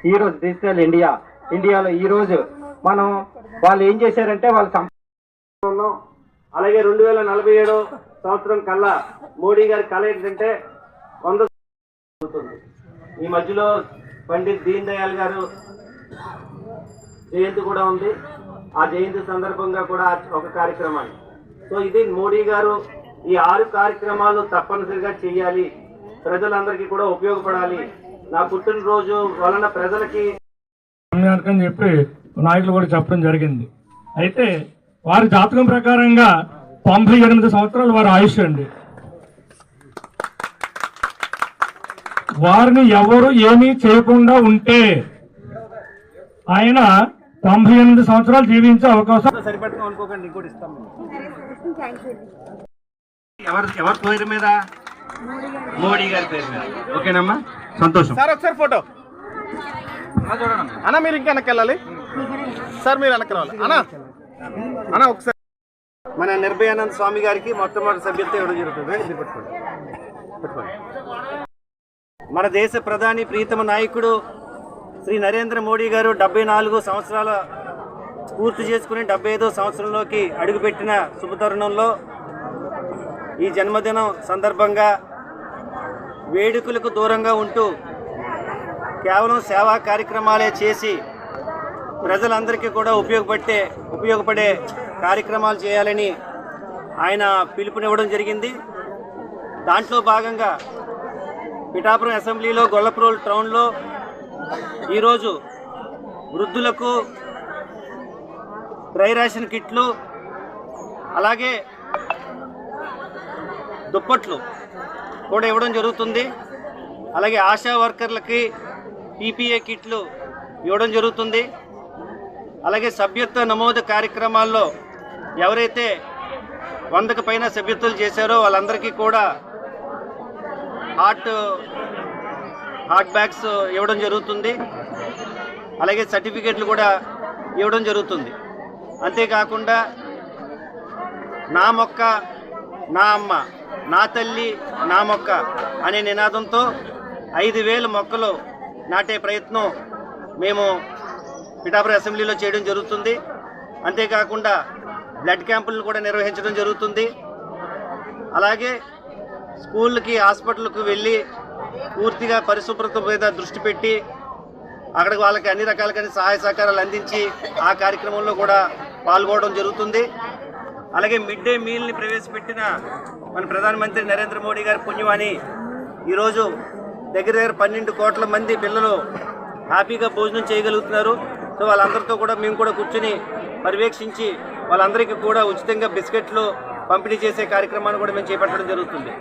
ఈ రోజు డిజిటల్ ఇండియాలో ఈ రోజు మనం వాళ్ళు ఏం చేశారంటే వాళ్ళు అలాగే 2047 సంవత్సరం కల్లా మోడీ గారి కళ ఏంటంటే 100 ఈ మధ్యలో పండిత్ దీన్ దయాళ్ గారు జయంతి కూడా ఉంది. ఆ జయంతి సందర్భంగా కూడా ఒక కార్యక్రమాన్ని సో ఇది మోడీ గారు ఈ 6 కార్యక్రమాలు తప్పనిసరిగా చేయాలి, ప్రజలందరికీ కూడా ఉపయోగపడాలి. నా పుట్టినరోజు వలన ప్రజలకి అని చెప్పి నాయకులు కూడా చెప్పడం జరిగింది. అయితే వారి జాతకం ప్రకారంగా 98 సంవత్సరాలు వారి ఆయుష్ అండి. వారిని ఎవరు ఏమీ చేయకుండా ఉంటే ఆయన 98 సంవత్సరాలు జీవించే అవకాశం. సరిపెడతాం అనుకోకండి, ఇంకోటి ఇస్తాం. ఎవరి పేరు మీద? మోడీ గారి పేరు మీద. ఓకేనమ్మా, సంతోషం. సార్ ఒకసారి ఫోటో అన్న, మీరు ఇంకా వెనక్కి వెళ్ళాలి సార్, మీరు వెనక్కి రావాలి అన్న ఒకసారి. మన నిర్భయానంద స్వామి గారికి మొట్టమొదటి సభ్యత్వం ఇవ్వడం జరుగుతుంది. పెట్టుకోండి. మన దేశ ప్రధాని ప్రీతమ నాయకుడు శ్రీ నరేంద్ర మోడీ గారు 74 సంవత్సరాల పూర్తి చేసుకుని 75వ సంవత్సరంలోకి అడుగుపెట్టిన శుభతరుణంలో ఈ జన్మదినం సందర్భంగా వేడుకలకు దూరంగా ఉంటూ కేవలం సేవా కార్యక్రమాలే చేసి ప్రజలందరికీ కూడా ఉపయోగపడే కార్యక్రమాలు చేయాలని ఆయన పిలుపునివ్వడం జరిగింది. దాంట్లో భాగంగా పిఠాపురం అసెంబ్లీలో గొల్లప్రోలు టౌన్లో ఈరోజు వృద్ధులకు డ్రై రేషన్ కిట్లు, అలాగే దుప్పట్లు కూడా ఇవ్వడం జరుగుతుంది. అలాగే ఆశా వర్కర్లకి పీపీఏ కిట్లు ఇవ్వడం జరుగుతుంది. అలాగే సభ్యత్వ నమోదు కార్యక్రమాల్లో ఎవరైతే 100కు పైన సభ్యత్వాలు చేశారో వాళ్ళందరికీ కూడా హాట్ బ్యాగ్స్ ఇవ్వడం జరుగుతుంది. అలాగే సర్టిఫికెట్లు కూడా ఇవ్వడం జరుగుతుంది. అంతేకాకుండా నా మొక్క నా అమ్మ, నా తల్లి నా మొక్క అనే నినాదంతో 5,000 మొక్కలు నాటే ప్రయత్నం మేము పిఠాపురం అసెంబ్లీలో చేయడం జరుగుతుంది. అంతేకాకుండా బ్లడ్ క్యాంపులను కూడా నిర్వహించడం జరుగుతుంది. అలాగే స్కూళ్ళకి, హాస్పిటల్కి వెళ్ళి పూర్తిగా పరిశుభ్రత మీద దృష్టి పెట్టి అక్కడికి వాళ్ళకి అన్ని రకాలైన సహాయ సహకారాలు అందించి ఆ కార్యక్రమంలో కూడా పాల్గొనడం జరుగుతుంది. అలాగే మిడ్ డే మీల్ని ప్రవేశపెట్టిన మన ప్రధానమంత్రి నరేంద్ర మోడీ గారి పుణ్యమాని ఈరోజు దగ్గర 12 కోట్ల మంది పిల్లలు హ్యాపీగా భోజనం చేయగలుగుతున్నారు. సో వాళ్ళందరితో కూడా మేము కూడా కూర్చుని పర్యవేక్షించి వాళ్ళందరికీ కూడా ఉచితంగా బిస్కెట్లు పంపిణీ చేసే కార్యక్రమాన్ని కూడా మేము చేపట్టడం జరుగుతుంది.